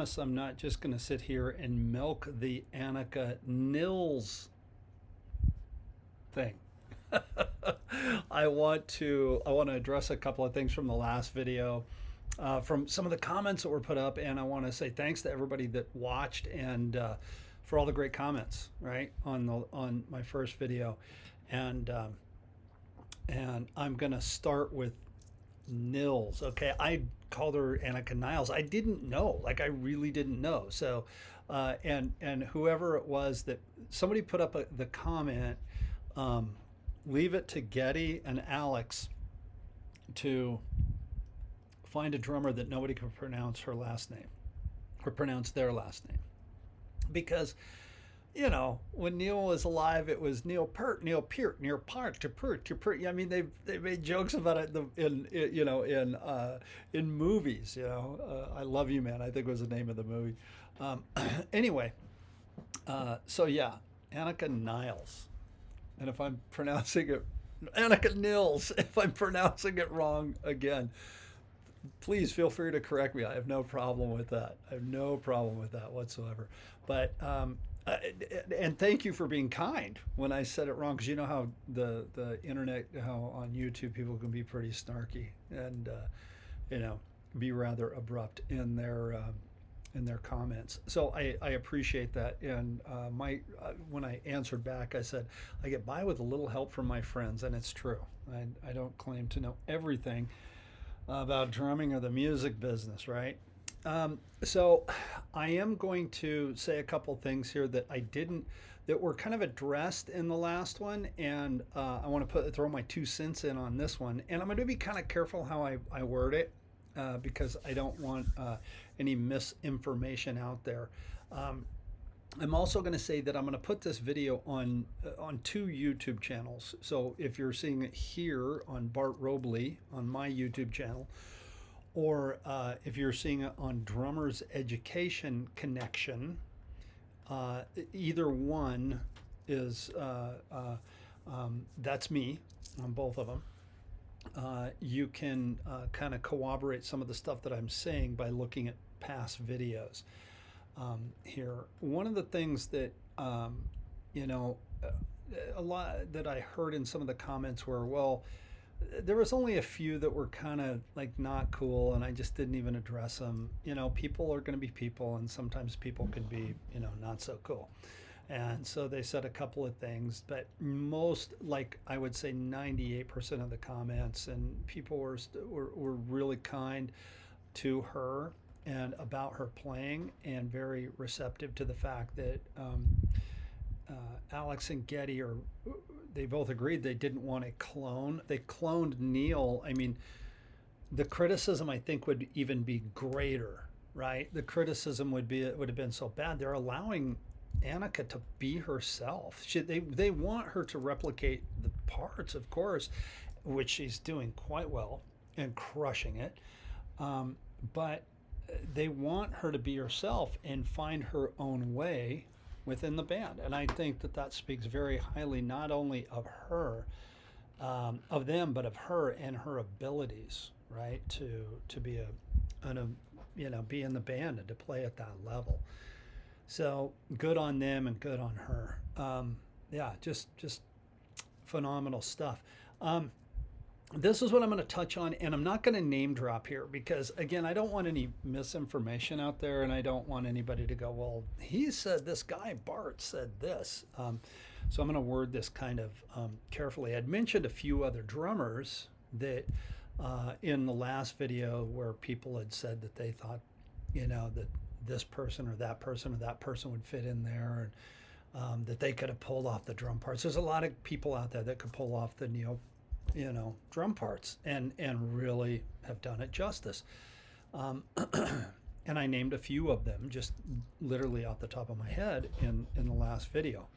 promise I'm not just going to sit here and milk the Anika Nilles thing. I want to address a couple of things from the last video, from some of the comments that were put up, and I want to say thanks to everybody that watched and for all the great comments, right, on my first video, and I'm gonna start with Nilles. Okay, I called her Anika Niles. I didn't know, like I really didn't know. So, and whoever it was that somebody put up the comment. Leave it to Geddy and Alex to find a drummer that nobody can pronounce her last name or pronounce their last name. Because, when Neil was alive, it was Neil Peart, Neil Peart, Neil Peart, Peart. I mean, they made jokes about it in movies. I Love You, Man, I think was the name of the movie. Anyway, so yeah, Anika Niles. And if I'm pronouncing it, Anika Nilles, if I'm pronouncing it wrong again, please feel free to correct me. I have no problem with that. I have no problem with that whatsoever. But, and thank you for being kind when I said it wrong, because you know how the internet, how on YouTube people can be pretty snarky and, be rather abrupt in their comments. So I appreciate that. And when I answered back, I said, I get by with a little help from my friends, and it's true. I don't claim to know everything about drumming or the music business, right? So I am going to say a couple things here that were kind of addressed in the last one, and I want to throw my 2 cents in on this one. And I'm going to be kind of careful how I word it. Because I don't want any misinformation out there. I'm also going to say that I'm going to put this video on 2 YouTube channels. So if you're seeing it here on Bart Robley on my YouTube channel, or if you're seeing it on Drummers Education Connection, either one is that's me on both of them. You can kind of corroborate some of the stuff that I'm saying by looking at past videos here. One of the things that, a lot that I heard in some of the comments were, well, there was only a few that were kind of like not cool, and I just didn't even address them. People are going to be people, and sometimes people can be, not so cool. And so they said a couple of things, but most, like I would say 98% of the comments, and people were really kind to her and about her playing, and very receptive to the fact that Alex and Geddy they both agreed they didn't want a clone. They cloned Neil. I mean, the criticism I think would even be greater, right? The criticism would have been so bad. They're allowing Anika to be herself. They want her to replicate the parts, of course, which she's doing quite well and crushing it. But they want her to be herself and find her own way within the band. And I think that speaks very highly not only of her, of them, but of her and her abilities, right, to be be in the band and to play at that level. So good on them and good on her. Yeah, just phenomenal stuff. This is what I'm going to touch on, and I'm not going to name drop here because, again, I don't want any misinformation out there, and I don't want anybody to go, well, he said this guy, Bart, said this. So I'm going to word this kind of carefully. I'd mentioned a few other drummers that in the last video where people had said that they thought, that this person or that person would fit in there, and that they could have pulled off the drum parts. There's a lot of people out there that could pull off the drum parts and really have done it justice. And I named a few of them just literally off the top of my head in the last video.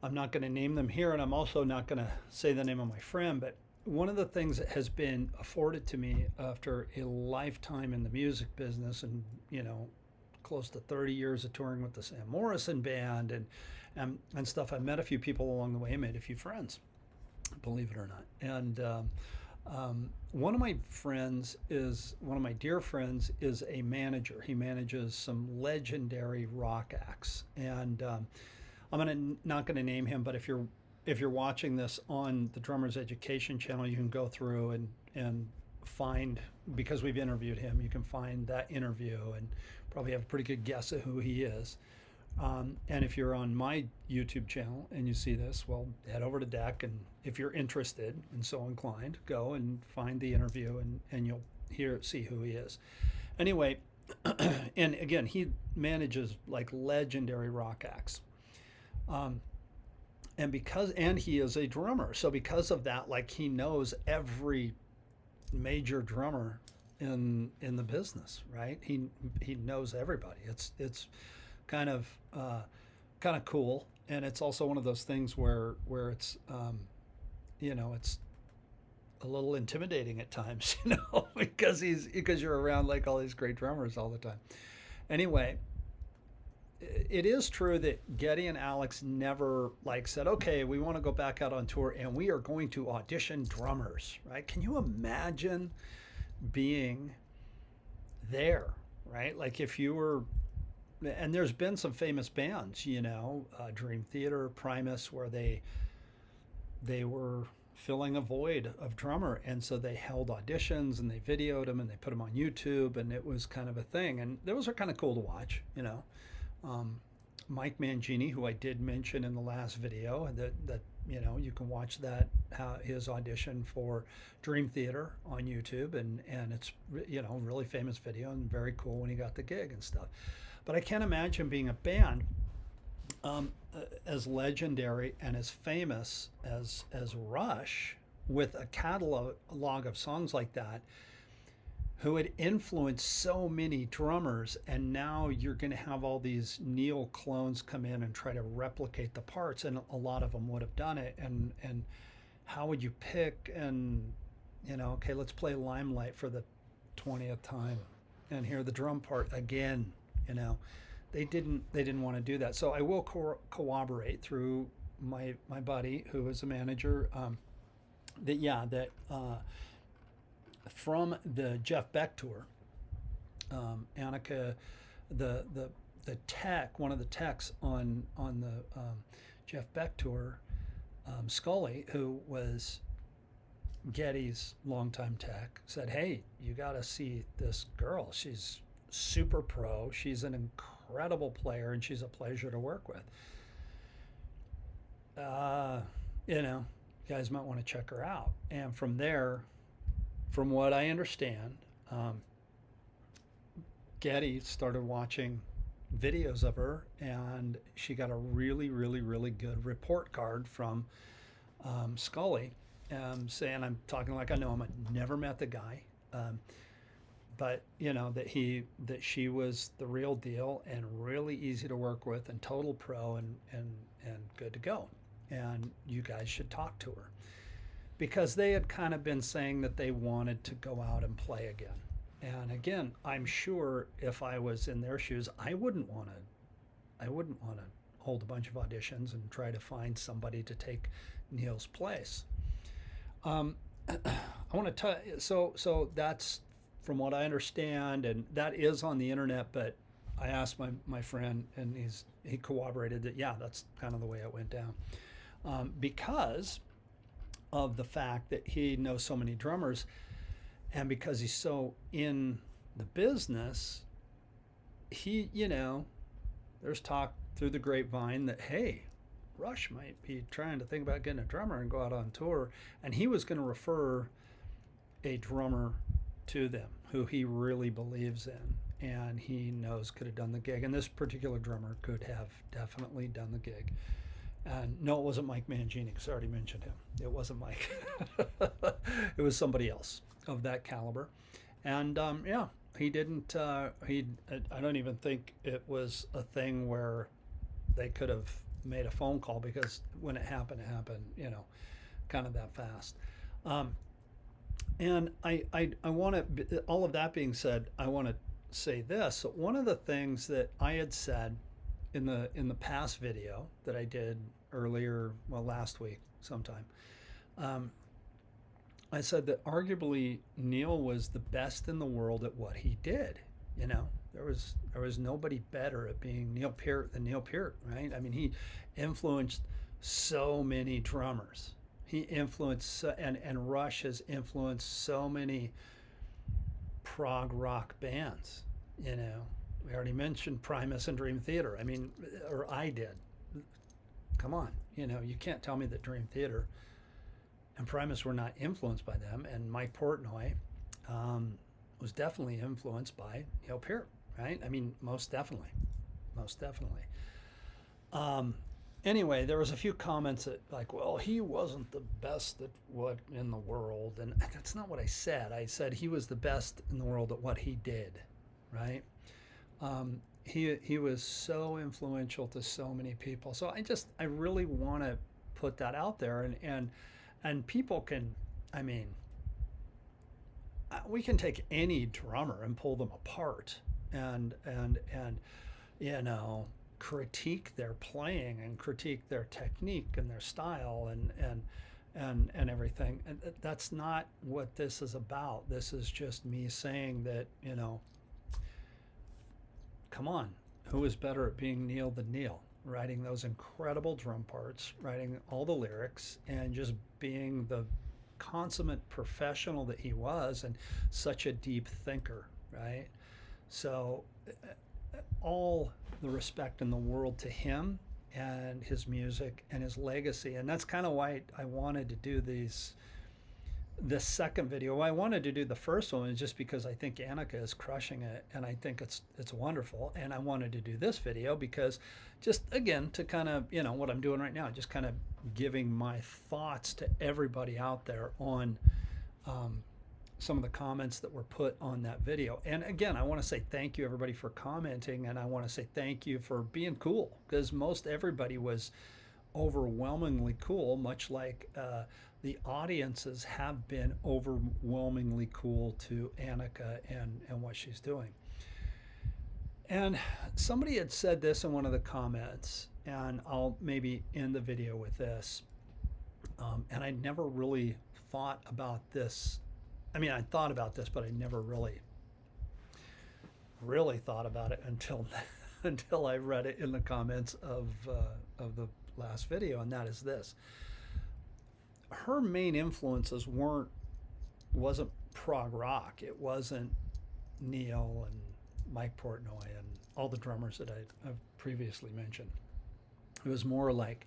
I'm not going to name them here, and I'm also not going to say the name of my friend, but one of the things that has been afforded to me after a lifetime in the music business and, close to 30 years of touring with the Sam Morrison band and stuff, I met a few people along the way, I made a few friends, believe it or not. And One of my friends is one of my dear friends is a manager. He manages some legendary rock acts, and not gonna name him, but if you're watching this on the Drummers Education channel, you can go through and find, because we've interviewed him, you can find that interview and probably have a pretty good guess of who he is. And if you're on my YouTube channel and you see this, well, head over to Deck, and if you're interested and so inclined, go and find the interview, and you'll see who he is. Anyway, and again, he manages like legendary rock acts. And he is a drummer, so because of that, like, he knows every major drummer in the business, right? He knows everybody. It's kind of cool, and it's also one of those things where it's it's a little intimidating at times, because you're around like all these great drummers all the time. Anyway, it is true that Geddy and Alex never like said, okay, we want to go back out on tour and we are going to audition drummers, right? Can you imagine being there, right? Like if you were, and there's been some famous bands, Dream Theater, Primus, where they were filling a void of drummer, and so they held auditions and they videoed them and they put them on YouTube, and it was kind of a thing, and those are kind of cool to watch. Mike Mangini, who I did mention in the last video, that you can watch that, his audition for Dream Theater on YouTube, and it's really famous video and very cool when he got the gig and stuff. But I can't imagine being a band as legendary and as famous as Rush, with a catalog of songs like that, who had influenced so many drummers, and now you're going to have all these Neil clones come in and try to replicate the parts, and a lot of them would have done it, and how would you pick, and okay, let's play Limelight for the 20th time and hear the drum part again. They didn't want to do that. So I will corroborate through my buddy who is a manager, that from the Jeff Beck tour, Anika, the tech, one of the techs on the Jeff Beck tour, Scully, who was Geddy's longtime tech, said, "Hey, you got to see this girl. She's super pro. She's an incredible player, and she's a pleasure to work with. You guys might want to check her out." And from there, from what I understand, Geddy started watching videos of her, and she got a really, really, really good report card from Scully, saying, I'm talking like I know him, I never met the guy, but that she was the real deal and really easy to work with and total pro and good to go, and you guys should talk to her, because they had kind of been saying that they wanted to go out and play again. And again, I'm sure if I was in their shoes, I wouldn't want to hold a bunch of auditions and try to find somebody to take Neil's place. I want to tell you, so that's from what I understand, and that is on the internet, but I asked my friend, and he corroborated that, yeah, that's kind of the way it went down, because of the fact that he knows so many drummers, and because he's so in the business, he, there's talk through the grapevine that, hey, Rush might be trying to think about getting a drummer and go out on tour, and he was going to refer a drummer to them who he really believes in and he knows could have done the gig, and this particular drummer could have definitely done the gig. And no, it wasn't Mike Mangini, because I already mentioned him. It wasn't Mike. It was somebody else of that caliber. And he didn't, I don't even think it was a thing where they could have made a phone call, because when it happened, kind of that fast. And I want to, all of that being said, I want to say this. One of the things that I had said in the past video that I did earlier, last week sometime, I said that arguably Neil was the best in the world at what he did. You know, there was nobody better at being Neil Peart than Neil Peart, right? I mean, he influenced so many drummers. He influenced and Rush has influenced so many prog rock bands. You know, we already mentioned Primus and Dream Theater. I mean, or I did. Come on, you know, you can't tell me that Dream Theater and Primus were not influenced by them. And Mike Portnoy was definitely influenced by Neil Peart, right? I mean, most definitely, most definitely. Anyway, there was a few comments that like, well, he wasn't the best at what in the world, and that's not what I said. I said he was the best in the world at what he did, right? He was so influential to so many people. So I really want to put that out there, and people can, I mean, we can take any drummer and pull them apart and you know, critique their playing and critique their technique and their style and everything. And that's not what this is about. This is just me saying that, you know, come on, who is better at being Neil than Neil? Writing those incredible drum parts, writing all the lyrics, and just being the consummate professional that he was, and such a deep thinker, right? So all the respect in the world to him and his music and his legacy. And that's kind of why I wanted to do this second video. I wanted to do the first one just because I think Anika is crushing it, and I think it's wonderful. And I wanted to do this video because, just again, to kind of, you know, what I'm doing right now, just kind of giving my thoughts to everybody out there on some of the comments that were put on that video. And again, I want to say thank you everybody for commenting, and I want to say thank you for being cool, because most everybody was overwhelmingly cool, much like the audiences have been overwhelmingly cool to Anika and what she's doing. And somebody had said this in one of the comments, and I'll maybe end the video with this. And I never really thought about this. I mean, I thought about this, but I never really thought about it until I read it in the comments of the last video, and that is this. Her main influences wasn't prog rock. It wasn't Neil and Mike Portnoy and all the drummers that I've previously mentioned. It was more like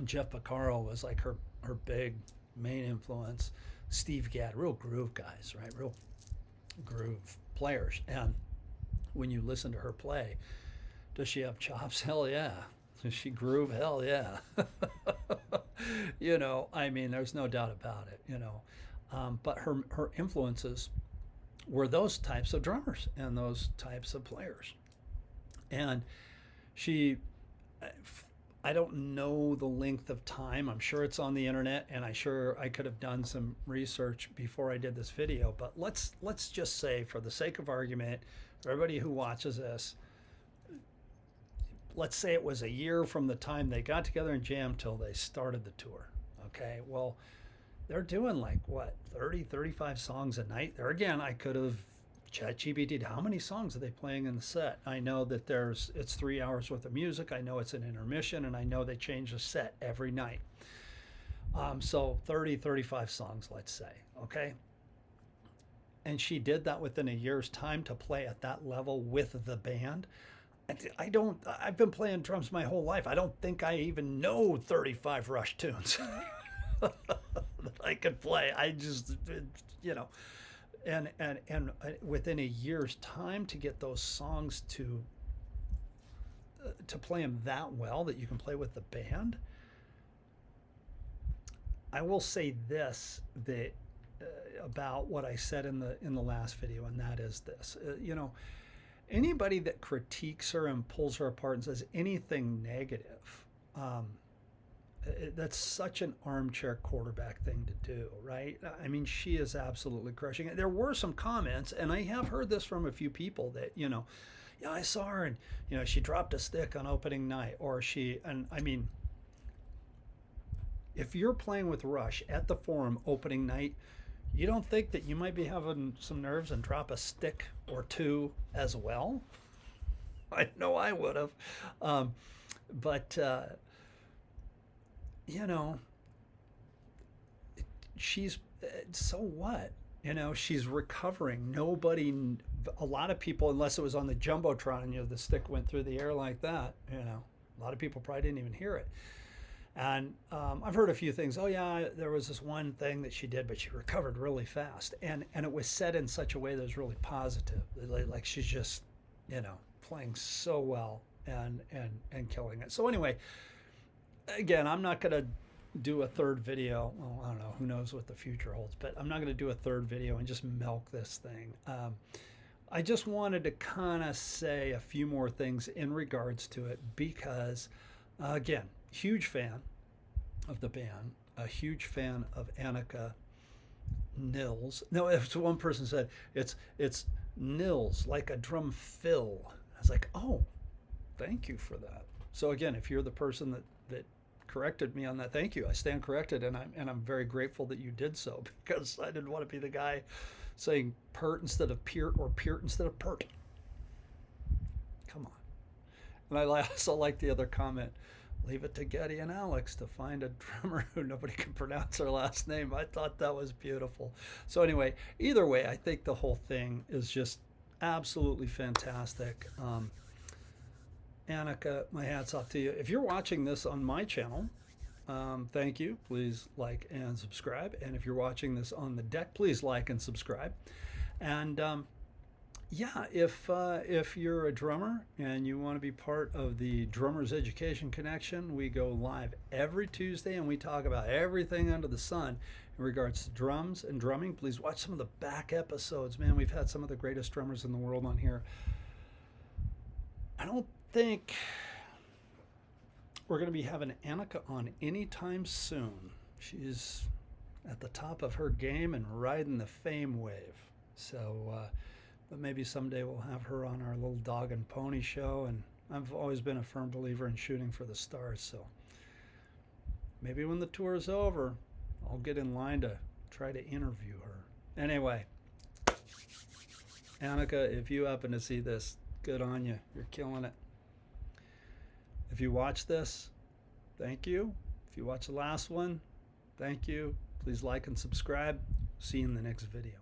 Jeff Porcaro was like her big main influence. Steve Gadd, real groove guys, right? Real groove players. And when you listen to her play, does she have chops? Hell yeah. Does she groove? Hell yeah. You know, I mean, there's no doubt about it, you know. But her influences were those types of drummers and those types of players. And I don't know the length of time. I'm sure it's on the internet, and I could have done some research before I did this video. But let's just say, for the sake of argument, for everybody who watches this, let's say it was a year from the time they got together and jammed till they started the tour. Okay, well, they're doing like what, 30, 35 songs a night. There again, I could have ChatGPT'd how many songs are they playing in the set. I know that it's 3 hours worth of music. I know it's an intermission, and I know they change the set every night. So 30, 35 songs, let's say, okay? And she did that within a year's time to play at that level with the band. I've been playing drums my whole life. I don't think I even know 35 Rush tunes that I could play. I just, you know, and within a year's time to get those songs to play them that well that you can play with the band. I will say this, that about what I said in the last video, and that is this, you know, anybody that critiques her and pulls her apart and says anything negative, that's such an armchair quarterback thing to do, right? I mean, she is absolutely crushing it. There were some comments, and I have heard this from a few people that, you know, yeah, I saw her and, you know, she dropped a stick on opening night, or and I mean, if you're playing with Rush at the Forum opening night, you don't think that you might be having some nerves and drop a stick or two as well? I know I would have. But, you know, she's, so what? You know, she's recovering. Nobody, a lot of people, unless it was on the Jumbotron and, you know, the stick went through the air like that, you know, a lot of people probably didn't even hear it. And I've heard a few things. Oh, yeah, there was this one thing that she did, but she recovered really fast. And it was said in such a way that was really positive. Like she's just, you know, playing so well and killing it. So anyway, again, I'm not going to do a third video. Well, I don't know. Who knows what the future holds. But I'm not going to do a third video and just milk this thing. I just wanted to kind of say a few more things in regards to it because, again, huge fan of the band, a huge fan of Anika Nilles. No, if one person said it's Nilles, like a drum fill. I was like, oh, thank you for that. So again, if you're the person that corrected me on that, thank you. I stand corrected, and I'm very grateful that you did so because I didn't want to be the guy saying Peart instead of Peart or Peart instead of Peart. Come on. And I also like the other comment. Leave it to Geddy and Alex to find a drummer who nobody can pronounce their last name. I thought that was beautiful. So anyway, either way, I think the whole thing is just absolutely fantastic. Anika, my hat's off to you. If you're watching this on my channel, thank you. Please like and subscribe. And if you're watching this on the deck, please like and subscribe. And yeah, if you're a drummer and you want to be part of the Drummers Education Connection, we go live every Tuesday and we talk about everything under the sun in regards to drums and drumming. Please watch some of the back episodes. Man, we've had some of the greatest drummers in the world on here. I don't think we're going to be having Anika on anytime soon. She's at the top of her game and riding the fame wave. So, but maybe someday we'll have her on our little dog and pony show. And I've always been a firm believer in shooting for the stars. So maybe when the tour is over, I'll get in line to try to interview her. Anyway, Anika, if you happen to see this, good on you. You're killing it. If you watch this, thank you. If you watch the last one, thank you. Please like and subscribe. See you in the next video.